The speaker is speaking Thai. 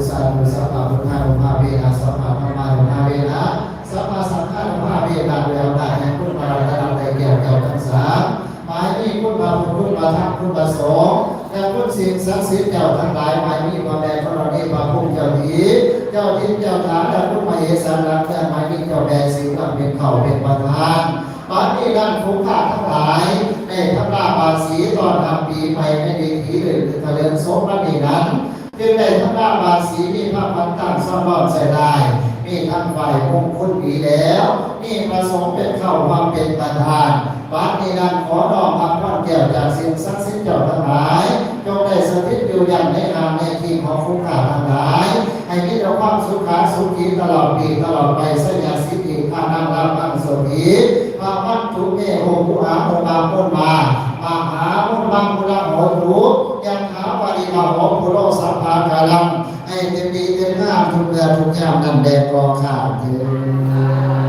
สาธุสัพพะพุทธานุภาเวนะสัพพะธรรมานุภาเวนะสัพพะสังฆานุภาเวนะโดยอำนาจแห่งคุณพระรัตนตรัยแก่เจ้าทั้งสามหมายนี้คุณพระพุทธคุณพระธรรมคุณพระสงฆ์และคุณสิ่งศักดิ์สิทธิ์เจ้าทั้งหลายหมายนี้ความแดงของเรานี้พระพุ่มเจ้าดีเจ้าทิพย์เจ้าฐานและคุณมเหสารและหมายนี้เจ้าแดงสิ่งนั้นเป็นเขาเป็นประธานหมายนี้ด้านฟุ้งข้าทั้งหลายในพระราบาสีตอนทำปีใหม่ในดีทีหรือทะเลโสมนีนั้นจึงได้พระราบาสีมีพระพันตั้งซ้อนรอดใส่ได้มีทั้งฝ่ายมงคลดีแล้วมีประสงค์เป็นเข้าความเป็นประธานบัดนี้นั้นขอน้อมรับพระแก้วจากสิ่งศักดิ์สิทธิ์เจ้าทั้งหลายจงได้สถิตอยู่อย่างในงานในที่ของฟุ้งข้าทั้งหลายให้มีแต่ความสุขสุขีตลอดปีตลอดไปสัญญาสิทธิพานังรับอังสุขีพาวัตถุเมโหตุอาโมบาพุนมาหาพุนบังพุระโหตุยังหาปริมาโหปุโรสัพพากาลังให้เต็มดีเต็มงามทุกเรื่องทุกอย่างนำแดงกองข้าเถิด